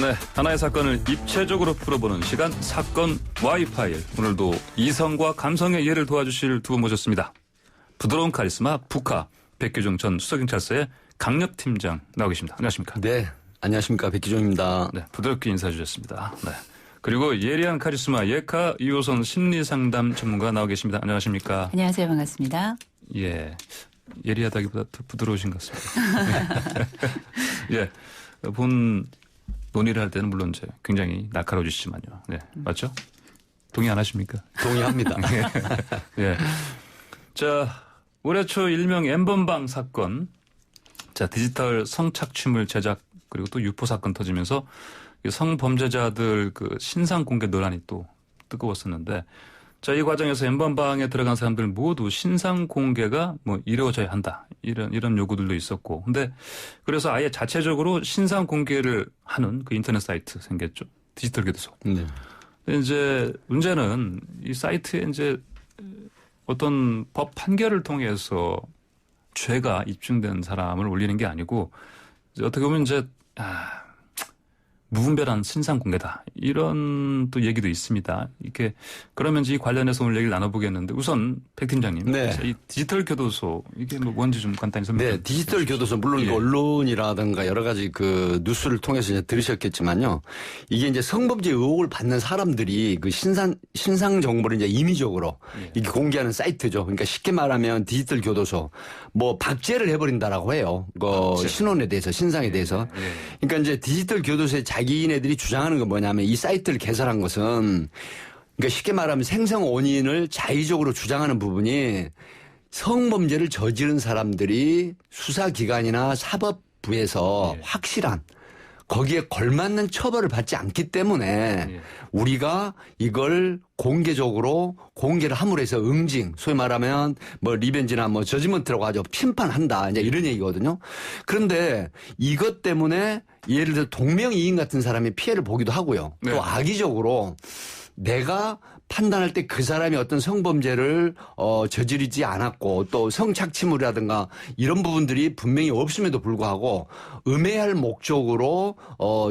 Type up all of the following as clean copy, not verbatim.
네, 하나의 사건을 입체적으로 풀어보는 시간 사건 Y파일. 오늘도 이성과 감성의 이해를 도와주실 두 분 모셨습니다. 부드러운 카리스마 북하 백규종 전 수석경찰서의 강력팀장 나오 계십니다. 안녕하십니까? 네, 안녕하십니까. 백규종입니다. 네, 부드럽게 인사해 주셨습니다. 네. 그리고 예리한 카리스마 예카 이호선 심리상담 전문가 나오 계십니다. 안녕하십니까? 안녕하세요. 반갑습니다. 예, 예리하다기보다 더 부드러우신 것 같습니다. 예, 본 논의를 할 때는 물론 이제 굉장히 날카로우시지만요. 네, 맞죠? 동의 안 하십니까? 동의합니다. 예. 자, 올해 초 일명 N번방 사건. 자, 디지털 성착취물 제작 그리고 또 유포 사건 터지면서 성범죄자들 그 신상 공개 논란이 또 뜨거웠었는데, 자, 이 과정에서 N번방에 들어간 사람들 모두 신상 공개가 뭐 이루어져야 한다. 이런 요구들도 있었고. 근데 그래서 아예 자체적으로 신상 공개를 하는 그 인터넷 사이트 생겼죠. 디지털 교도소. 네. 근데 이제 문제는 이 사이트에 이제 어떤 법 판결을 통해서 죄가 입증된 사람을 올리는 게 아니고 이제 어떻게 보면 이제 무분별한 신상 공개다. 이런 또 얘기도 있습니다. 이렇게 그러면 이제 이 관련해서 오늘 얘기를 나눠보겠는데 우선 백 팀장님. 네. 이 디지털 교도소 이게 뭐 뭔지 좀 간단히 설명해 주시죠. 네, 디지털 교도소 물론 예. 언론이라든가 여러 가지 그 뉴스를 통해서 이제 들으셨겠지만요. 이게 이제 성범죄 의혹을 받는 사람들이 그 신상 정보를 이제 임의적으로 이렇게 공개하는 사이트죠. 그러니까 쉽게 말하면 디지털 교도소 뭐 박제를 해버린다라고 해요. 그 신원에 대해서 신상에 대해서. 그러니까 이제 디지털 교도소에 자기네들이 주장하는 건 뭐냐면 이 사이트를 개설한 것은 그러니까 쉽게 말하면 생성 원인을 자의적으로 주장하는 부분이 성범죄를 저지른 사람들이 수사기관이나 사법부에서 확실한 거기에 걸맞는 처벌을 받지 않기 때문에 우리가 이걸 공개적으로 공개를 함으로 해서 응징, 소위 말하면 뭐 리벤지나 뭐 저지먼트라고 하죠. 심판한다. 이제 이런 얘기거든요. 그런데 이것 때문에 예를 들어 동명이인 같은 사람이 피해를 보기도 하고요. 네. 또 악의적으로 내가 판단할 때 그 사람이 어떤 성범죄를 저지르지 않았고 또 성착취물이라든가 이런 부분들이 분명히 없음에도 불구하고 음해할 목적으로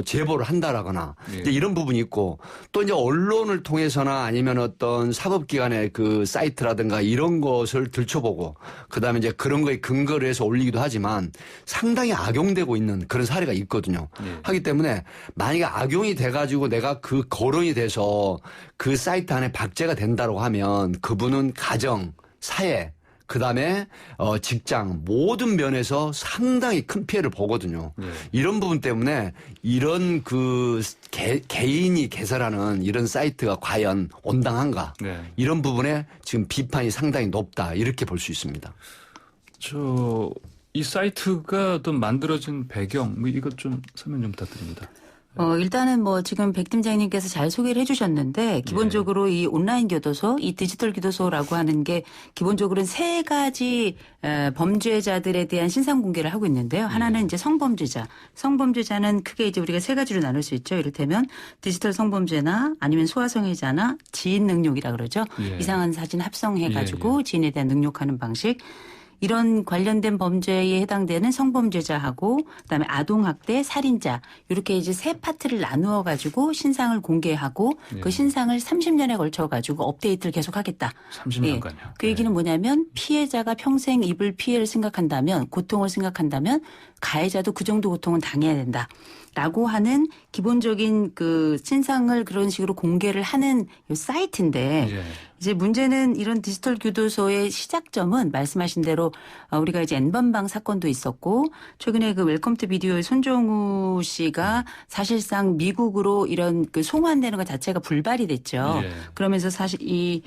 제보를 한다라거나 이제 이런 부분이 있고 또 이제 언론을 통해서나 아니면 어떤 사법기관의 그 사이트라든가 이런 것을 들춰보고 그다음에 이제 그런 거에 근거를 해서 올리기도 하지만 상당히 악용되고 있는 그런 사례가 있거든요. 하기 때문에 만약에 악용이 돼가지고 내가 그 거론이 돼서 그 사이트 안에 박제가 된다고 하면 그분은 가정, 사회, 그다음에 직장 모든 면에서 상당히 큰 피해를 보거든요. 이런 부분 때문에 이런 그 개인이 개설하는 이런 사이트가 과연 온당한가 이런 부분에 지금 비판이 상당히 높다 이렇게 볼 수 있습니다. 이 사이트가 어떤 만들어진 배경 뭐 이것 좀 설명 좀 부탁드립니다. 일단은 뭐 지금 백 팀장님께서 잘 소개를 해주셨는데 기본적으로 이 온라인 교도소, 이 디지털 교도소라고 하는 게 기본적으로는 세 가지 범죄자들에 대한 신상 공개를 하고 있는데요. 하나는 이제 성범죄자. 성범죄자는 크게 이제 우리가 세 가지로 나눌 수 있죠. 이를테면 디지털 성범죄나 아니면 소아성애자나 지인 능욕이라 그러죠. 이상한 사진 합성해가지고 지인에 대한 능욕하는 방식. 이런 관련된 범죄에 해당되는 성범죄자하고 그다음에 아동학대, 살인자 이렇게 이제 세 파트를 나누어 가지고 신상을 공개하고 그 신상을 30년에 걸쳐 가지고 업데이트를 계속하겠다. 30년간요. 그 얘기는 뭐냐면 피해자가 평생 입을 피해를 생각한다면 고통을 생각한다면 가해자도 그 정도 고통은 당해야 된다라고 하는 기본적인 그 신상을 그런 식으로 공개를 하는 이 사이트인데 이제 문제는 이런 디지털 교도소의 시작점은 말씀하신 대로 우리가 이제 N번방 사건도 있었고 최근에 그 웰컴 투 비디오의 손정우 씨가 사실상 미국으로 이런 그 송환되는 것 자체가 불발이 됐죠. 그러면서 사실 이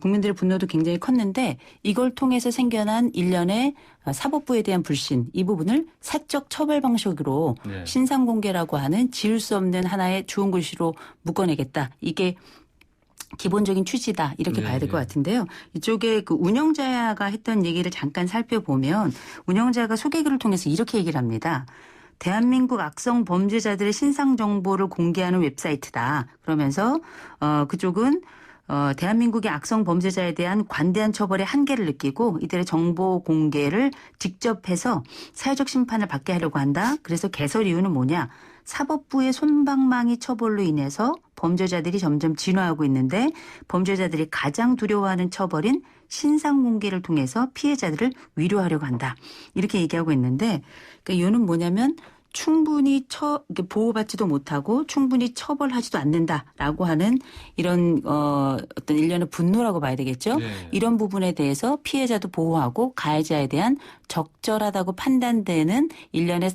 국민들의 분노도 굉장히 컸는데 이걸 통해서 생겨난 일련의 사법부에 대한 불신 이 부분을 사적 처벌 방식으로 신상 공개라고 하는 지울 수 없는 하나의 주운 글씨로 묶어내겠다. 이게 기본적인 취지다 이렇게 봐야 될 것 같은데요. 이쪽에 그 운영자가 했던 얘기를 잠깐 살펴보면 운영자가 소개글을 통해서 이렇게 얘기를 합니다. 대한민국 악성 범죄자들의 신상 정보를 공개하는 웹사이트다. 그러면서 그쪽은 대한민국의 악성 범죄자에 대한 관대한 처벌의 한계를 느끼고 이들의 정보 공개를 직접 해서 사회적 심판을 받게 하려고 한다. 그래서 개설 이유는 뭐냐. 사법부의 솜방망이 처벌로 인해서 범죄자들이 점점 진화하고 있는데 범죄자들이 가장 두려워하는 처벌인 신상 공개를 통해서 피해자들을 위로하려고 한다. 이렇게 얘기하고 있는데 그러니까 이유는 뭐냐면 충분히 보호받지도 못하고 충분히 처벌하지도 않는다라고 하는 이런 어떤 일련의 분노라고 봐야 되겠죠. 네. 이런 부분에 대해서 피해자도 보호하고 가해자에 대한 적절하다고 판단되는 일련의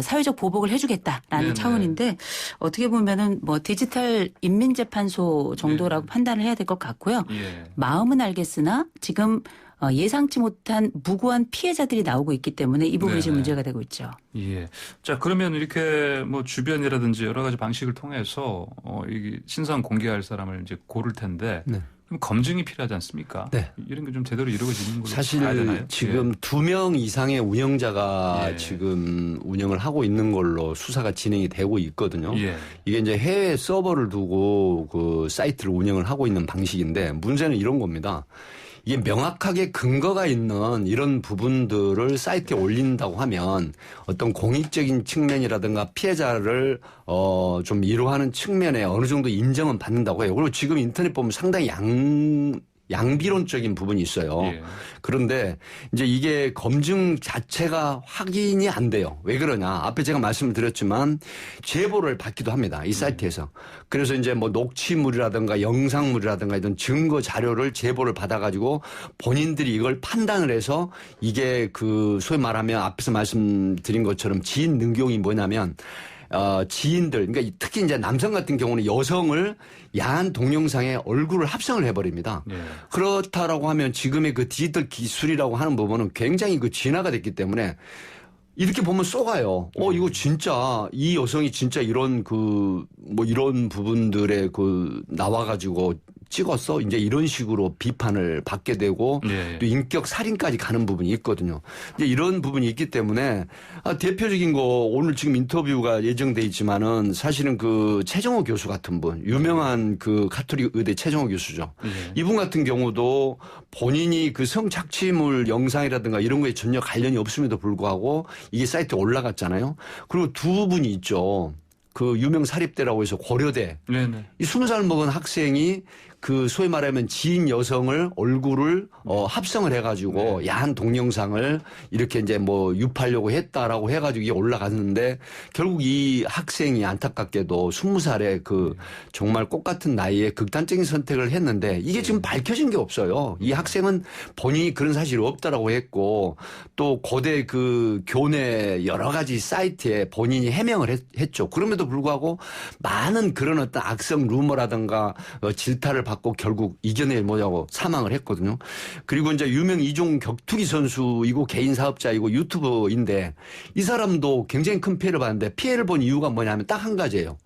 사회적 보복을 해주겠다라는 네네. 차원인데 어떻게 보면은 뭐 디지털 인민재판소 정도라고 판단을 해야 될 것 같고요. 예. 마음은 알겠으나 지금 예상치 못한 무고한 피해자들이 나오고 있기 때문에 이 부분이 지금 네네. 문제가 되고 있죠. 예. 자, 그러면 이렇게 뭐 주변이라든지 여러 가지 방식을 통해서 이 신상 공개할 사람을 이제 고를 텐데 네. 그럼 검증이 필요하지 않습니까? 네. 이런 게 좀 제대로 이루어지는 걸로 사실 봐야 되나요? 지금 2명 이상의 운영자가 예. 지금 운영을 하고 있는 걸로 수사가 진행이 되고 있거든요. 예. 이게 이제 해외 서버를 두고 그 사이트를 운영을 하고 있는 방식인데 문제는 이런 겁니다. 이게 명확하게 근거가 있는 이런 부분들을 사이트에 올린다고 하면 어떤 공익적인 측면이라든가 피해자를 좀 위로하는 측면에 어느 정도 인정은 받는다고 해요. 그리고 지금 인터넷 보면 상당히 양비론적인 부분이 있어요. 예. 그런데 이제 이게 검증 자체가 확인이 안 돼요. 왜 그러냐. 앞에 제가 말씀을 드렸지만 제보를 받기도 합니다. 이 사이트에서. 그래서 이제 뭐 녹취물이라든가 영상물이라든가 이런 증거 자료를 제보를 받아가지고 본인들이 이걸 판단을 해서 이게 그 소위 말하면 앞에서 말씀드린 것처럼 지인 능용이 뭐냐면 지인들, 그러니까 특히 이제 남성 같은 경우는 여성을 야한 동영상에 얼굴을 합성을 해버립니다. 예. 그렇다라고 하면 지금의 그 디지털 기술이라고 하는 부분은 굉장히 그 진화가 됐기 때문에 이렇게 보면 쏘가요. 이거 진짜 이 여성이 진짜 이런 뭐 이런 부분들에 나와가지고 찍었어? 이제 이런 식으로 비판을 받게 되고 예. 또 인격 살인까지 가는 부분이 있거든요. 이제 이런 부분이 있기 때문에 대표적인 거 오늘 지금 인터뷰가 예정돼 있지만은 사실은 그 최정호 교수 같은 분 유명한 그 가톨릭 의대 최정호 교수죠. 예. 이분 같은 경우도 본인이 그 성착취물 영상이라든가 이런 거에 전혀 관련이 없음에도 불구하고 이게 사이트에 올라갔잖아요. 그리고 두 분이 있죠. 그 유명 사립대라고 해서 고려대. 네네. 이 20살 먹은 학생이 그 소위 말하면 지인 여성을 얼굴을 합성을 해가지고 야한 동영상을 이렇게 이제 뭐 유포하려고 했다라고 해가지고 이게 올라갔는데 결국 이 학생이 안타깝게도 20살에 그 정말 꽃 같은 나이에 극단적인 선택을 했는데 이게 지금 밝혀진 게 없어요. 이 학생은 본인이 그런 사실이 없다라고 했고 또 고대 그 교내 여러 가지 사이트에 본인이 해명을 했죠. 그럼에도 불구하고 많은 그런 어떤 악성 루머라든가 질타를 받고 결국 이겨내려고 사망을 했거든요. 그리고 이제 유명 이종 격투기 선수이고 개인 사업자이고 유튜버인데 이 사람도 굉장히 큰 피해를 봤는데 피해를 본 이유가 뭐냐면 딱 한 가지예요.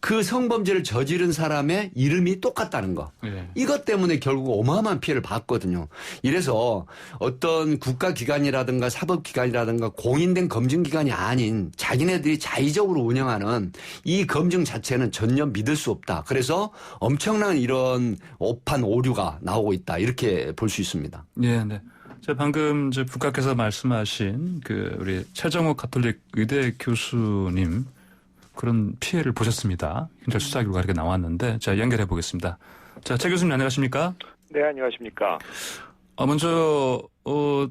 그 성범죄를 저지른 사람의 이름이 똑같다는 거. 예. 이것 때문에 결국 어마어마한 피해를 봤거든요. 이래서 어떤 국가기관이라든가 사법기관이라든가 공인된 검증기관이 아닌 자기네들이 자의적으로 운영하는 이 검증 자체는 전혀 믿을 수 없다. 그래서 엄청난 이런 오판 오류가 나오고 있다. 이렇게 볼 수 있습니다. 네, 네. 제가 방금 이제 북각에서 말씀하신 그 우리 최정호 가톨릭 의대 교수님 그런 피해를 보셨습니다. 경찰 수사 결과 이렇게 나왔는데 자 연결해 보겠습니다. 자, 최 교수님 안녕하십니까? 네, 안녕하십니까. 먼저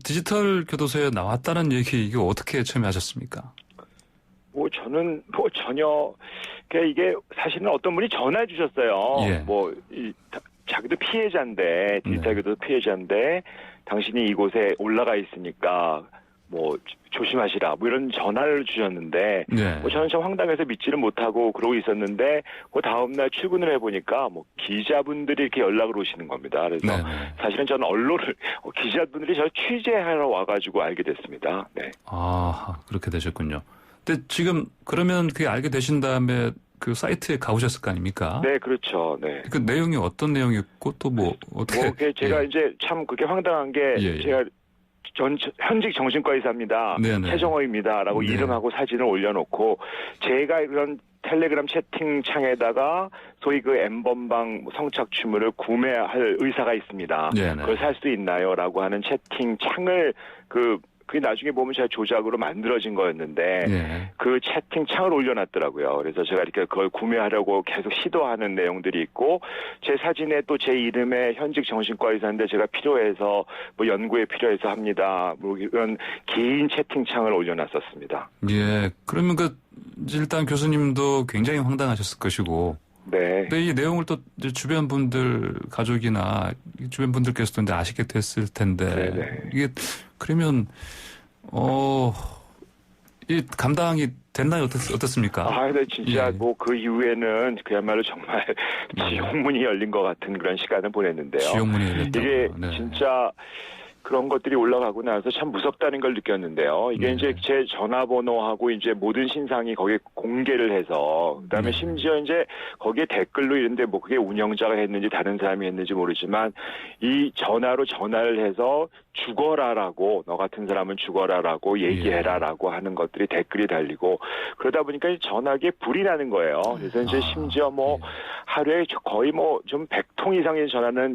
디지털 교도소에 나왔다는 얘기 이거 어떻게 처음에 하셨습니까? 저는 전혀 이게 사실은 어떤 분이 전화해 주셨어요. 예. 자기도 피해자인데 디지털 교도소 피해자인데 당신이 이곳에 올라가 있으니까 조심하시라 이런 전화를 주셨는데 네. 저는 참 황당해서 믿지를 못하고 그러고 있었는데 그 다음날 출근을 해보니까 기자분들이 이렇게 연락을 오시는 겁니다. 그래서 네. 사실은 저는 언론을 기자분들이 저 취재하러 와가지고 알게 됐습니다. 네. 아, 그렇게 되셨군요. 근데 지금 그러면 그게 알게 되신 다음에 그 사이트에 가보셨을 거 아닙니까? 네, 그렇죠. 네. 그 내용이 어떤 내용이었고 또 어떻게? 제가 예. 이제 참 그게 황당한 게 예. 제가 현직 정신과 의사입니다. 네네. 최정호입니다라고 네. 이름하고 사진을 올려놓고 제가 이런 텔레그램 채팅창에다가 소위 그 N번방 성착취물을 구매할 의사가 있습니다. 네네. 그걸 살 수 있나요?라고 하는 채팅창을 그게 나중에 보면 제가 조작으로 만들어진 거였는데 예. 그 채팅창을 올려놨더라고요. 그래서 제가 이렇게 그걸 구매하려고 계속 시도하는 내용들이 있고 제 사진에 또 제 이름에 현직 정신과 의사인데 제가 필요해서 뭐 연구에 필요해서 합니다. 뭐 이런 긴 채팅창을 올려놨었습니다. 예. 그러면 일단 교수님도 굉장히 황당하셨을 것이고. 네. 근데 이 내용을 또 이제 주변 분들, 가족이나 주변 분들께서도 이제 아시게 됐을 텐데. 네네. 이게, 그러면, 이 감당이 됐나요? 어떻습니까? 아, 근데 진짜 예. 뭐 그 이후에는 그야말로 정말 지옥문이 열린 것 같은 그런 시간을 보냈는데요. 지옥문이 열렸다고. 이게 네. 진짜 그런 것들이 올라가고 나서 참 무섭다는 걸 느꼈는데요. 이게 네. 이제 제 전화번호하고 이제 모든 신상이 거기에 공개를 해서 그다음에 네. 심지어 이제 거기에 댓글로 이런데 뭐 그게 운영자가 했는지 다른 사람이 했는지 모르지만 이 전화로 전화를 해서 죽어라라고 너 같은 사람은 죽어라라고 얘기해라라고 하는 것들이 댓글이 달리고 그러다 보니까 이 전화기에 불이 나는 거예요. 그래서 이제 심지어 뭐 하루에 거의 뭐 좀 100통 이상의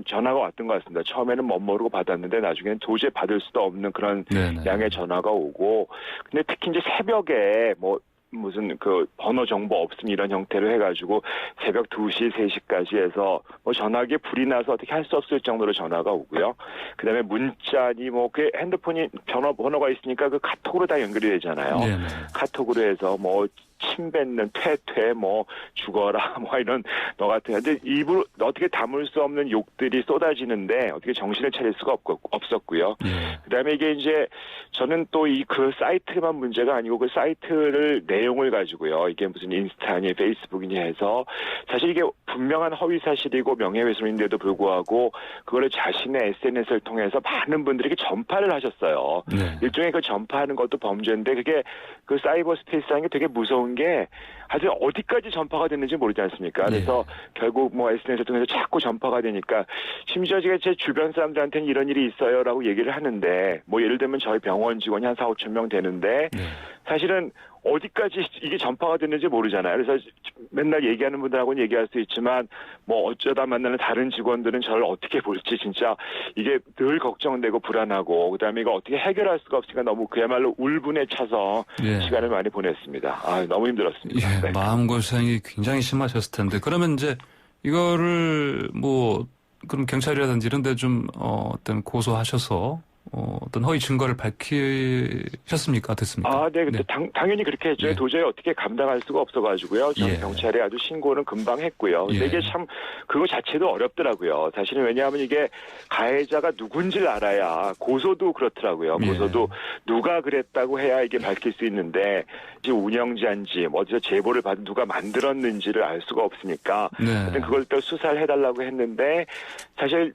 전화가 왔던 것 같습니다. 처음에는 멋모르고 받았는데 나중에는 도저히 받을 수도 없는 그런 네네. 양의 전화가 오고 근데 특히 이제 새벽에 뭐 무슨 그 번호 정보 없음 이런 형태로 해가지고 새벽 2시, 3시까지 해서 뭐 전화기에 불이 나서 어떻게 할 수 없을 정도로 전화가 오고요. 그다음에 문자니 뭐 그 핸드폰이 전화번호가 있으니까 그 카톡으로 다 연결이 되잖아요. 네네. 카톡으로 해서 뭐 침 뱉는 퇴퇴 뭐 죽어라 뭐 이런 너 같은 근데 입으로 어떻게 담을 수 없는 욕들이 쏟아지는데 어떻게 정신을 차릴 수가 없었고요. 예. 그다음에 이게 이제 저는 또 이 그 사이트만 문제가 아니고 그 사이트를 내용을 가지고요. 이게 무슨 인스타니 페이스북이니 해서 사실 이게 분명한 허위 사실이고 명예훼손인데도 불구하고 그거를 자신의 SNS를 통해서 많은 분들에게 전파를 하셨어요. 네. 일종의 그 전파하는 것도 범죄인데 그게 그 사이버 스페이스라는 게 되게 무서운 게 아주 어디까지 전파가 됐는지 모르지 않습니까? 그래서 결국 뭐 SNS를 통해서 자꾸 전파가 되니까 심지어 제가 제 주변 사람들한테는 이런 일이 있어요라고 얘기를 하는데 뭐 예를 들면 저희 병원 직원이 한 4, 5천 명 되는데 네. 사실은 어디까지 이게 전파가 됐는지 모르잖아요. 그래서 맨날 얘기하는 분들하고는 얘기할 수 있지만 뭐 어쩌다 만나는 다른 직원들은 저를 어떻게 볼지 진짜 이게 늘 걱정되고 불안하고 그다음에 이거 어떻게 해결할 수가 없으니까 너무 그야말로 울분에 차서 예. 시간을 많이 보냈습니다. 아, 너무 힘들었습니다. 예, 네. 마음고생이 굉장히 심하셨을 텐데. 그러면 이제 이거를 뭐, 그럼 경찰이라든지 이런 데 좀, 어떤 고소하셔서, 어떤 허위 증거를 밝히셨습니까? 어땠습니까? 아, 네, 근데 당연히 그렇게 했죠. 예. 도저히 어떻게 감당할 수가 없어가지고요. 저는 예. 경찰에 아주 신고는 금방 했고요. 근데 예. 이게 참 그거 자체도 어렵더라고요. 사실은 왜냐하면 이게 가해자가 누군지를 알아야 고소도 그렇더라고요. 예. 고소도 누가 그랬다고 해야 이게 밝힐 수 있는데 이제 운영자인지 뭐 어디서 제보를 받은 누가 만들었는지를 알 수가 없으니까 네. 하여튼 그걸 또 수사를 해달라고 했는데 사실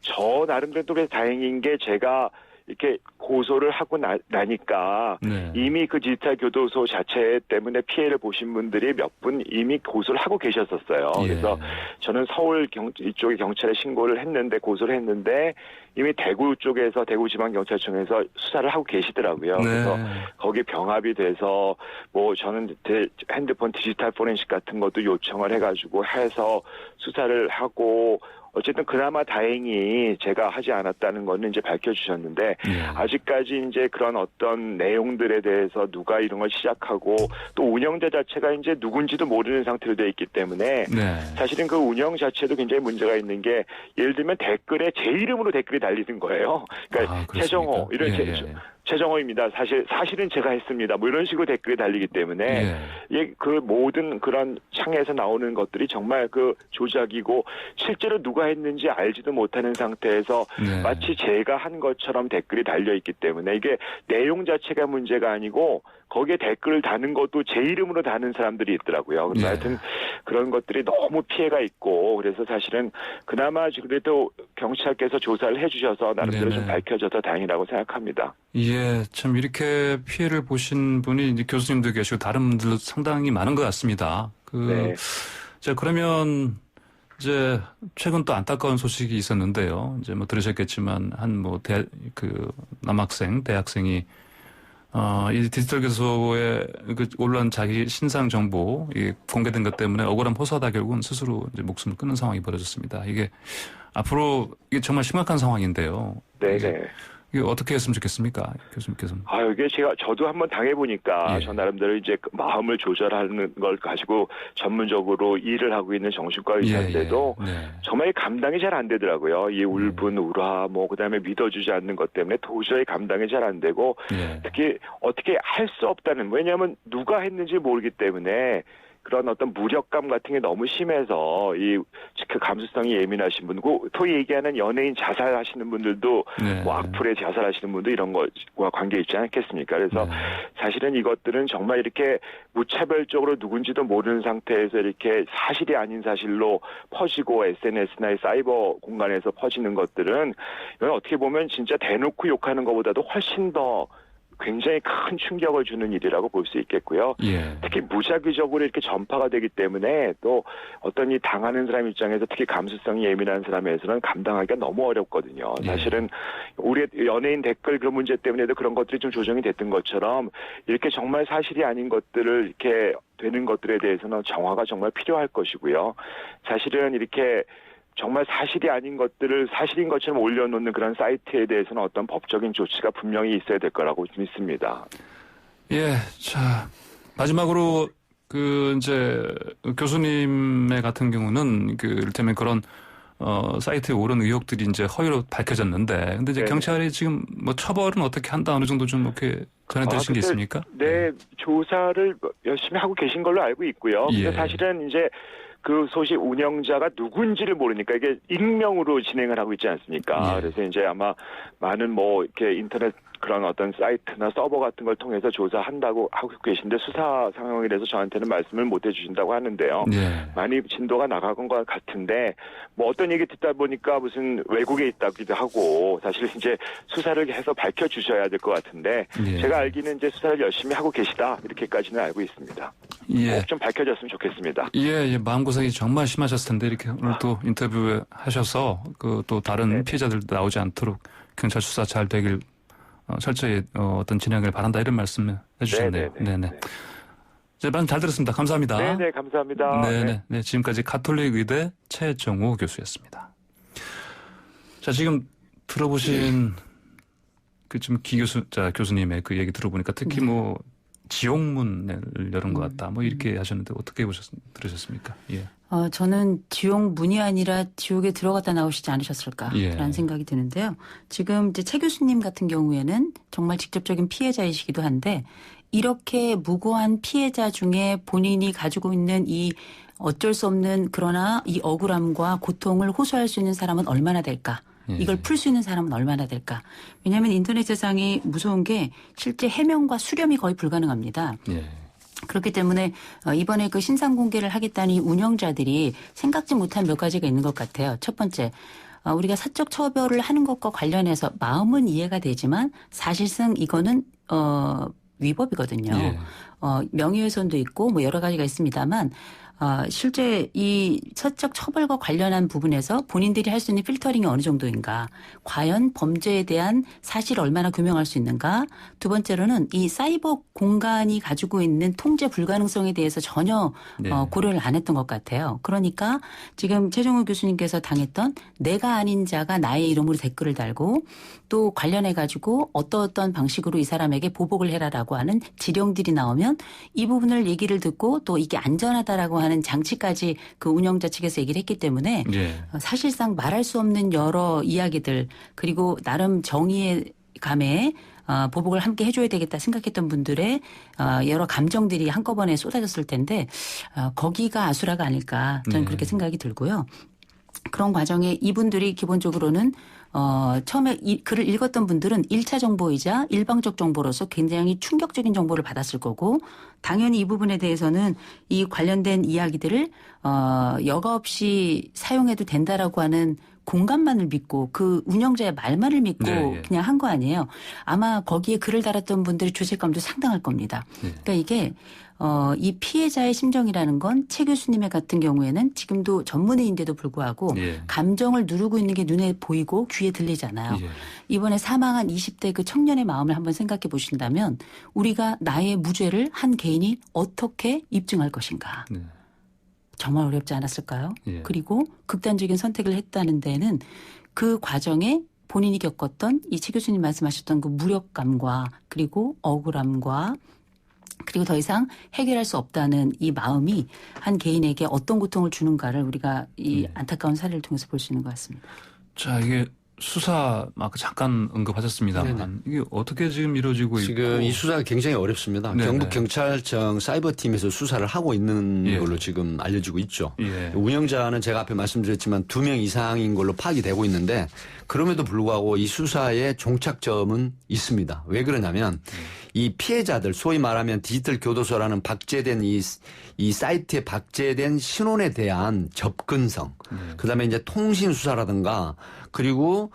저 나름대로 또 그래서 다행인 게 제가 이렇게 고소를 하고 나니까 네. 이미 그 디지털 교도소 자체 때문에 피해를 보신 분들이 몇 분 이미 고소를 하고 계셨었어요. 예. 그래서 저는 서울 이쪽에 경찰에 신고를 했는데 고소를 했는데 이미 대구 쪽에서 대구지방경찰청에서 수사를 하고 계시더라고요. 네. 그래서 거기 병합이 돼서 뭐 저는 핸드폰 디지털 포렌식 같은 것도 요청을 해가지고 해서 수사를 하고 어쨌든 그나마 다행히 제가 하지 않았다는 거는 이제 밝혀주셨는데 예. 아직까지 이제 그런 어떤 내용들에 대해서 누가 이런 걸 시작하고 또 운영자 자체가 이제 누군지도 모르는 상태로 돼 있기 때문에 네. 사실은 그 운영 자체도 굉장히 문제가 있는 게 예를 들면 댓글에 제 이름으로 댓글이 달리는 거예요. 그러니까 아, 그렇습니까? 최정호 이런 예. 최정호입니다. 사실은 제가 했습니다. 뭐 이런 식으로 댓글이 달리기 때문에 예. 그 모든 그런 창에서 나오는 것들이 정말 그 조작이고 실제로 누가 했는지 알지도 못하는 상태에서 네. 마치 제가 한 것처럼 댓글이 달려 있기 때문에 이게 내용 자체가 문제가 아니고 거기에 댓글을 다는 것도 제 이름으로 다는 사람들이 있더라고요. 그래서 네. 하여튼 그런 것들이 너무 피해가 있고 그래서 사실은 그나마 그래도 경찰께서 조사를 해주셔서 나름대로 좀 네네. 밝혀져서 다행이라고 생각합니다. 예, 참 이렇게 피해를 보신 분이 이제 교수님도 계시고 다른 분들도 상당히 많은 것 같습니다. 네. 자, 그러면 이제 최근 또 안타까운 소식이 있었는데요. 이제 뭐 들으셨겠지만 대학생이 이 디지털 교도소에 올라온 자기 신상 정보 공개된 것 때문에 억울함 호소하다 결국은 스스로 이제 목숨을 끊는 상황이 벌어졌습니다. 이게 앞으로 이게 정말 심각한 상황인데요. 네네. 이게 어떻게 했으면 좋겠습니까, 교수님께서는? 이게 저도 한번 당해보니까 예. 저 나름대로 이제 마음을 조절하는 걸 가지고 전문적으로 일을 하고 있는 정신과 의사인데도 예, 예. 네. 정말 감당이 잘 안 되더라고요. 이 울분, 울화, 그다음에 믿어주지 않는 것 때문에 도저히 감당이 잘 안 되고 예. 특히 어떻게 할 수 없다는, 왜냐하면 누가 했는지 모르기 때문에 그런 어떤 무력감 같은 게 너무 심해서 그 감수성이 예민하신 분, 소위 얘기하는 연예인 자살하시는 분들도 네. 악플에 자살하시는 분도 이런 것과 관계 있지 않겠습니까? 그래서 네. 사실은 이것들은 정말 이렇게 무차별적으로 누군지도 모르는 상태에서 이렇게 사실이 아닌 사실로 퍼지고 SNS나 사이버 공간에서 퍼지는 것들은 이건 어떻게 보면 진짜 대놓고 욕하는 것보다도 훨씬 더 굉장히 큰 충격을 주는 일이라고 볼 수 있겠고요. 예. 특히 무작위적으로 이렇게 전파가 되기 때문에 또 어떤 이 당하는 사람 입장에서 특히 감수성이 예민한 사람에서는 감당하기가 너무 어렵거든요. 예. 사실은 우리 연예인 댓글 그 문제 때문에도 그런 것들이 좀 조정이 됐던 것처럼 이렇게 정말 사실이 아닌 것들을 이렇게 되는 것들에 대해서는 정화가 정말 필요할 것이고요. 사실은 이렇게 정말 사실이 아닌 것들을 사실인 것처럼 올려놓는 그런 사이트에 대해서는 어떤 법적인 조치가 분명히 있어야 될 거라고 믿습니다. 예. 자, 마지막으로 이제 교수님의 같은 경우는 이를테면 그런 사이트에 오른 의혹들이 이제 허위로 밝혀졌는데, 근데 이제 네네. 경찰이 지금 처벌은 어떻게 한다, 어느 정도 좀 이렇게 전해드리신 게 있습니까? 네, 조사를 열심히 하고 계신 걸로 알고 있고요. 예. 근데 사실은 이제 그 소식 운영자가 누군지를 모르니까 이게 익명으로 진행을 하고 있지 않습니까? 예. 그래서 이제 아마 많은 이렇게 인터넷 그런 어떤 사이트나 서버 같은 걸 통해서 조사한다고 하고 계신데 수사 상황이라서 저한테는 말씀을 못 해주신다고 하는데요. 예. 많이 진도가 나간 것 같은데 어떤 얘기 듣다 보니까 무슨 외국에 있다기도 하고 사실 이제 수사를 해서 밝혀주셔야 될 것 같은데 예. 제가 알기는 이제 수사를 열심히 하고 계시다 이렇게까지는 알고 있습니다. 예. 꼭 좀 밝혀졌으면 좋겠습니다. 예, 마음고생이 정말 심하셨을 텐데 이렇게 오늘 또 인터뷰 하셔서 또 다른 네네. 피해자들도 나오지 않도록 경찰 수사 잘 되길 철저히 어떤 진행을 바란다 이런 말씀 해주셨네요. 네네. 제 말씀 잘 들었습니다. 감사합니다. 네네, 감사합니다. 네네. 네, 지금까지 가톨릭 의대 최정호 교수였습니다. 자, 지금 들어보신 지금 교수님의 그 얘기 들어보니까 특히 지옥문을 열은 것 같다. 이렇게 하셨는데 어떻게 들으셨습니까? 예. 저는 지옥문이 아니라 지옥에 들어갔다 나오시지 않으셨을까라는 예. 생각이 드는데요. 지금 이제 최 교수님 같은 경우에는 정말 직접적인 피해자이시기도 한데 이렇게 무고한 피해자 중에 본인이 가지고 있는 이 어쩔 수 없는 그러나 이 억울함과 고통을 호소할 수 있는 사람은 얼마나 될까? 이걸 풀 수 있는 사람은 얼마나 될까? 왜냐하면 인터넷 세상이 무서운 게 실제 해명과 수렴이 거의 불가능합니다. 예. 그렇기 때문에 이번에 그 신상 공개를 하겠다는 이 운영자들이 생각지 못한 몇 가지가 있는 것 같아요. 첫 번째, 우리가 사적 처벌을 하는 것과 관련해서 마음은 이해가 되지만 사실상 이거는 위법이거든요. 예. 명예훼손도 있고 여러 가지가 있습니다만 실제 이 사적 처벌과 관련한 부분에서 본인들이 할 수 있는 필터링이 어느 정도인가, 과연 범죄에 대한 사실을 얼마나 규명할 수 있는가, 두 번째로는 이 사이버 공간이 가지고 있는 통제 불가능성에 대해서 전혀 네. 고려를 안 했던 것 같아요. 그러니까 지금 최정호 교수님께서 당했던 내가 아닌 자가 나의 이름으로 댓글을 달고 또 관련해 가지고 어떤 방식으로 이 사람에게 보복을 해라라고 하는 지령들이 나오면 이 부분을 얘기를 듣고 또 이게 안전하다라고 하는 장치까지 그 운영자 측에서 얘기를 했기 때문에 예. 사실상 말할 수 없는 여러 이야기들 그리고 나름 정의의 감에 보복을 함께 해줘야 되겠다 생각했던 분들의 여러 감정들이 한꺼번에 쏟아졌을 텐데 거기가 아수라가 아닐까 저는 네. 그렇게 생각이 들고요. 그런 과정에 이분들이 기본적으로는 처음에 이 글을 읽었던 분들은 1차 정보이자 일방적 정보로서 굉장히 충격적인 정보를 받았을 거고 당연히 이 부분에 대해서는 이 관련된 이야기들을 여과 없이 사용해도 된다라고 하는 공감만을 믿고 그 운영자의 말만을 믿고 네, 그냥 한 거 아니에요. 아마 거기에 글을 달았던 분들의 죄책감도 상당할 겁니다. 네. 그러니까 이게 이 피해자의 심정이라는 건 최 교수님의 같은 경우에는 지금도 전문의인데도 불구하고 예. 감정을 누르고 있는 게 눈에 보이고 귀에 들리잖아요. 예. 이번에 사망한 20대 그 청년의 마음을 한번 생각해 보신다면 우리가 나의 무죄를 한 개인이 어떻게 입증할 것인가. 네. 정말 어렵지 않았을까요? 예. 그리고 극단적인 선택을 했다는 데는 그 과정에 본인이 겪었던 이 최 교수님 말씀하셨던 그 무력감과 그리고 억울함과 그리고 더 이상 해결할 수 없다는 이 마음이 한 개인에게 어떤 고통을 주는가를 우리가 이 안타까운 사례를 통해서 볼 수 있는 것 같습니다. 자, 이게 수사 아까 잠깐 언급하셨습니다만 이게 어떻게 지금 이루어지고 지금 있고 이 수사가 굉장히 어렵습니다. 네네. 경북경찰청 사이버팀에서 수사를 하고 있는 예. 걸로 지금 알려지고 있죠. 예. 운영자는 제가 앞에 말씀드렸지만 2명 이상인 걸로 파악이 되고 있는데 그럼에도 불구하고 이 수사의 종착점은 있습니다. 왜 그러냐면 이 피해자들 소위 말하면 디지털 교도소라는 박제된 이 사이트에 박제된 신원에 대한 접근성, 그다음에 이제 통신 수사라든가 그리고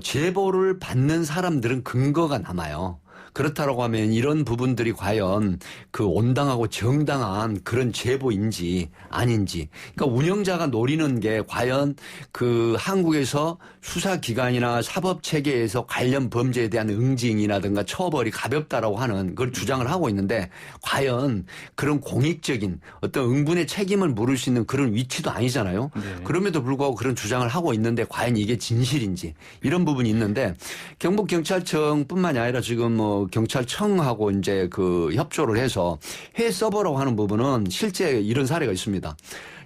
제보를 받는 사람들은 근거가 남아요. 그렇다라고 하면 이런 부분들이 과연 그 온당하고 정당한 그런 제보인지 아닌지. 그러니까 운영자가 노리는 게 과연 그 한국에서 수사기관이나 사법체계에서 관련 범죄에 대한 응징이라든가 처벌이 가볍다라고 하는 그걸 주장을 하고 있는데 과연 그런 공익적인 어떤 응분의 책임을 물을 수 있는 그런 위치도 아니잖아요. 네. 그럼에도 불구하고 그런 주장을 하고 있는데 과연 이게 진실인지 이런 부분이 있는데 경북경찰청뿐만이 아니라 지금 뭐 경찰청하고 이제 그 협조를 해서 해외 서버라고 하는 부분은 실제 이런 사례가 있습니다.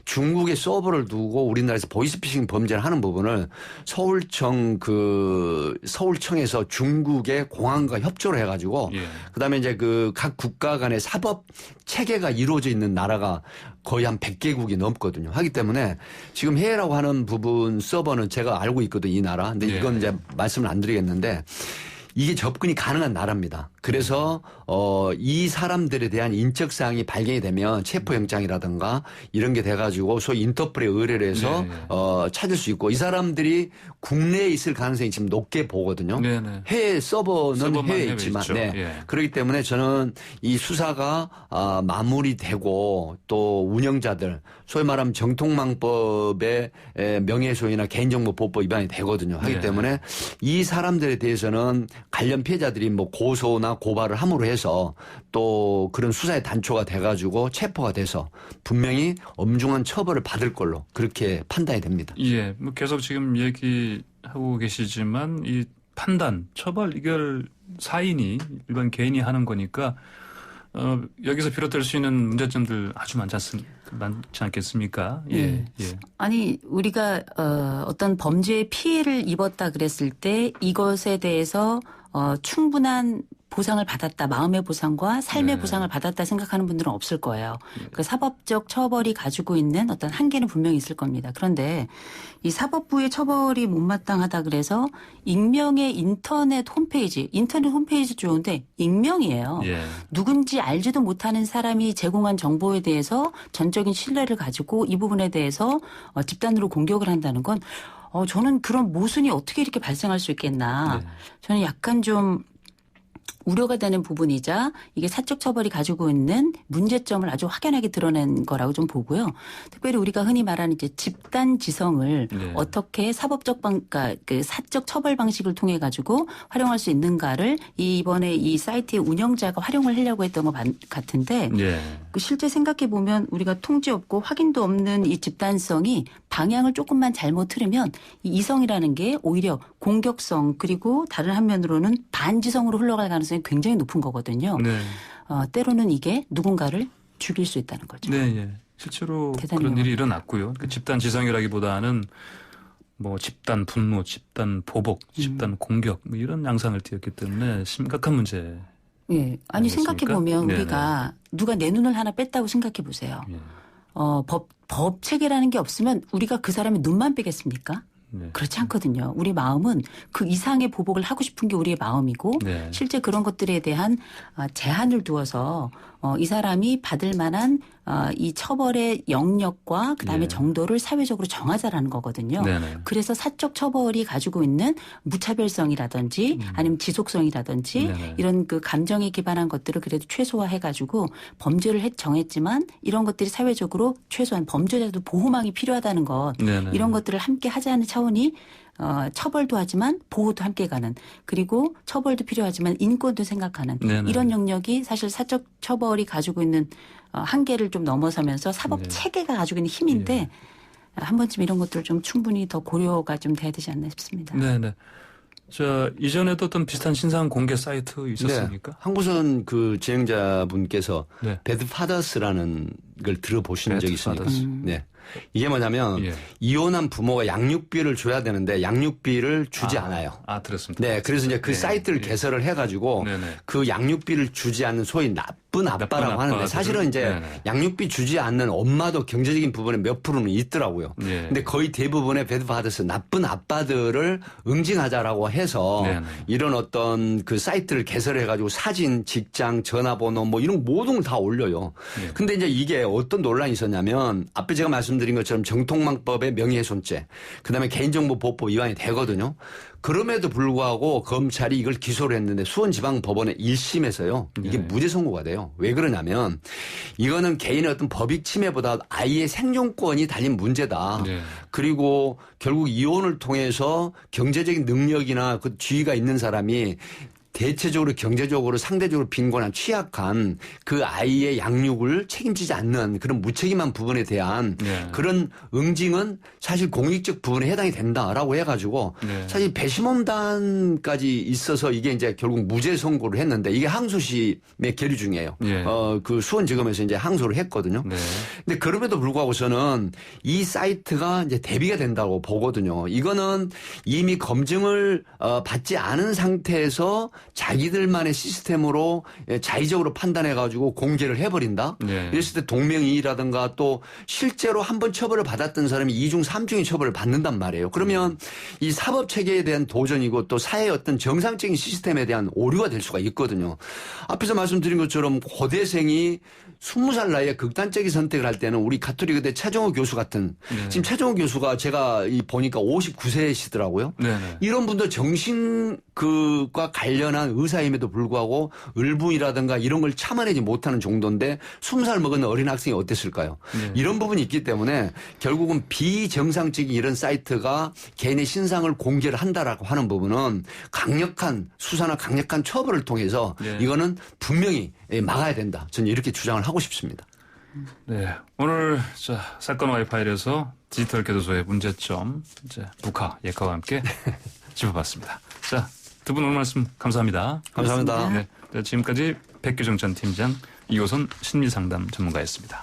중국에 서버를 두고 우리나라에서 보이스피싱 범죄를 하는 부분을 서울청에서 중국의 공안과 협조를 해가지고 예. 그다음에 이제 그 각 국가 간의 사법 체계가 이루어져 있는 나라가 거의 한 100개국이 넘거든요. 하기 때문에 지금 해외라고 하는 부분 서버는 제가 알고 있거든요. 이 나라. 근데 예. 이건 이제 말씀을 안 드리겠는데 이게 접근이 가능한 나라입니다. 그래서 이 사람들에 대한 인적 사항이 발견이 되면 체포영장이라든가 이런 게 돼가지고 소위 인터폴에 의뢰를 해서 네. 찾을 수 있고 이 사람들이 국내에 있을 가능성이 지금 높게 보거든요. 네네. 해외 서버는 서버만 해외에 해외에 있지만 있죠. 네. 예. 그렇기 때문에 저는 이 수사가 마무리되고 또 운영자들 소위 말하면 정통망법의 명예훼손이나 개인정보보호법 위반이 되거든요. 하기 네. 때문에 이 사람들에 대해서는 관련 피해자들이 뭐 고소나 고발을 함으로 해서 또 그런 수사의 단초가 돼가지고 체포가 돼서 분명히 엄중한 처벌을 받을 걸로 그렇게 판단이 됩니다. 예, 뭐 계속 지금 얘기하고 계시지만 이 판단, 처벌 이걸 사인이 일반 개인이 하는 거니까 여기서 비롯될 수 있는 문제점들 아주 많지 않겠습니까? 예, 네. 예. 아니 우리가 어떤 범죄의 피해를 입었다 그랬을 때 이것에 대해서 충분한 보상을 받았다. 마음의 보상과 삶의 네. 보상을 받았다 생각하는 분들은 없을 거예요. 그 사법적 처벌이 가지고 있는 어떤 한계는 분명히 있을 겁니다. 그런데 이 사법부의 처벌이 못마땅하다 그래서 익명의 인터넷 홈페이지 좋은데 익명이에요. 예. 누군지 알지도 못하는 사람이 제공한 정보에 대해서 전적인 신뢰를 가지고 이 부분에 대해서 집단으로 공격을 한다는 건 저는 그런 모순이 어떻게 이렇게 발생할 수 있겠나. 네. 저는 약간 좀 우려가 되는 부분이자 이게 사적 처벌이 가지고 있는 문제점을 아주 확연하게 드러낸 거라고 좀 보고요. 특별히 우리가 흔히 말하는 이제 집단 지성을 네. 어떻게 그러니까 그 사적 처벌 방식을 통해 가지고 활용할 수 있는가를 이번에 이 사이트의 운영자가 활용을 하려고 했던 것 같은데 예. 그 실제 생각해 보면 우리가 통제 없고 확인도 없는 이 집단성이 방향을 조금만 잘못 틀으면 이 이성이라는 게 오히려 공격성 그리고 다른 한면으로는 반지성으로 흘러갈 가능성이 굉장히 높은 거거든요. 네. 때로는 이게 누군가를 죽일 수 있다는 거죠. 네, 예. 실제로 대단히 그런 일이 위험합니다. 일어났고요. 그 집단 지성이라기보다는 뭐 집단 분노, 집단 보복, 집단 공격 뭐 이런 양상을 띠었기 때문에 심각한 문제. 예. 아니 아니겠습니까? 생각해 보면 네네. 우리가 누가 내 눈을 하나 뺐다고 생각해 보세요. 예. 법 체계라는 게 없으면 우리가 그 사람의 눈만 빼겠습니까? 네. 그렇지 않거든요. 우리 마음은 그 이상의 보복을 하고 싶은 게 우리의 마음이고 네. 실제 그런 것들에 대한 제한을 두어서 이 사람이 받을 만한 이 처벌의 영역과 그다음에 예. 정도를 사회적으로 정하자라는 거거든요. 네네. 그래서 사적 처벌이 가지고 있는 무차별성이라든지 아니면 지속성이라든지 네네. 이런 그 감정에 기반한 것들을 그래도 최소화해가지고 범죄를 정했지만 이런 것들이 사회적으로 최소한 범죄자도 보호망이 필요하다는 것 네네. 이런 것들을 함께 하자는 차원이 처벌도 하지만 보호도 함께 가는 그리고 처벌도 필요하지만 인권도 생각하는 네네. 이런 영역이 사실 사적 처벌이 가지고 있는 한계를 좀 넘어서면서 사법 네. 체계가 가지고 있는 힘인데 한 번쯤 이런 것들을 좀 충분히 더 고려가 좀 돼야 되지 않나 싶습니다. 네네. 이전에도 어떤 비슷한 신상 공개 사이트 있었습니까? 네. 한국선 그 진행자분께서 네. 배드파더스라는 걸 들어보신 적 있습니까? 배드파더스. 네. 이게 뭐냐면 예. 이혼한 부모가 양육비를 줘야 되는데 양육비를 주지 않아요. 들었습니다. 네, 그래서 이제 그 네, 사이트를 예. 개설을 해가지고 네네. 그 양육비를 주지 않는 소위 나쁜 아빠라고 하는데 아빠들을- 사실은 이제 네네. 양육비 주지 않는 엄마도 경제적인 부분에 몇 프로는 있더라고요. 예. 근데 거의 대부분의 배드파더스 나쁜 아빠들을 응징하자라고 해서 네네. 이런 어떤 그 사이트를 개설해가지고 사진, 직장, 전화번호 뭐 이런 모든 걸 다 올려요. 예. 근데 이제 이게 어떤 논란이 있었냐면 앞에 제가 말씀드린 것처럼 정통망법의 명예훼손죄, 그다음에 개인정보보호법 위반이 되거든요. 그럼에도 불구하고 검찰이 이걸 기소를 했는데 수원지방법원의 1심에서요. 이게 네. 무죄 선고가 돼요. 왜 그러냐면 이거는 개인의 어떤 법익 침해보다 아이의 생존권이 달린 문제다. 네. 그리고 결국 이혼을 통해서 경제적인 능력이나 그 지위가 있는 사람이 대체적으로 경제적으로 상대적으로 빈곤한 취약한 그 아이의 양육을 책임지지 않는 그런 무책임한 부분에 대한 네. 그런 응징은 사실 공익적 부분에 해당이 된다라고 해가지고 네. 사실 배심원단까지 있어서 이게 이제 결국 무죄 선고를 했는데 이게 항소심의 계류 중이에요. 예. 그 수원지검에서 이제 항소를 했거든요. 네. 근데 그럼에도 불구하고 저는 이 사이트가 이제 대비가 된다고 보거든요. 이거는 이미 검증을 받지 않은 상태에서 자기들만의 시스템으로 자의적으로 판단해가지고 공개를 해버린다. 네. 이랬을 때 동명이의라든가 또 실제로 한 번 처벌을 받았던 사람이 2중, 3중의 처벌을 받는단 말이에요. 그러면 이 사법 체계에 대한 도전이고 또 사회의 어떤 정상적인 시스템에 대한 오류가 될 수가 있거든요. 앞에서 말씀드린 것처럼 고대생이 20살 나이에 극단적인 선택을 할 때는 우리 가톨릭 의대 최정호 교수 같은 네. 지금 최정호 교수가 제가 보니까 59세시더라고요. 네네. 이런 분들 정신과 관련한 의사임에도 불구하고 을부이라든가 이런 걸 참아내지 못하는 정도인데 20살 먹은 어린 학생이 어땠을까요? 네. 이런 부분이 있기 때문에 결국은 비정상적인 이런 사이트가 개인의 신상을 공개를 한다라고 하는 부분은 강력한 수사나 강력한 처벌을 통해서 네. 이거는 분명히 막아야 된다. 저는 이렇게 주장을 하고 싶습니다. 네. 오늘 사건 와이파이에서 디지털 교도소의 문제점, 북한 예가와 함께 짚어봤습니다. 두 분 오늘 말씀 감사합니다. 감사합니다. 네. 지금까지 백규정 전 팀장, 이호선 심리상담 전문가였습니다.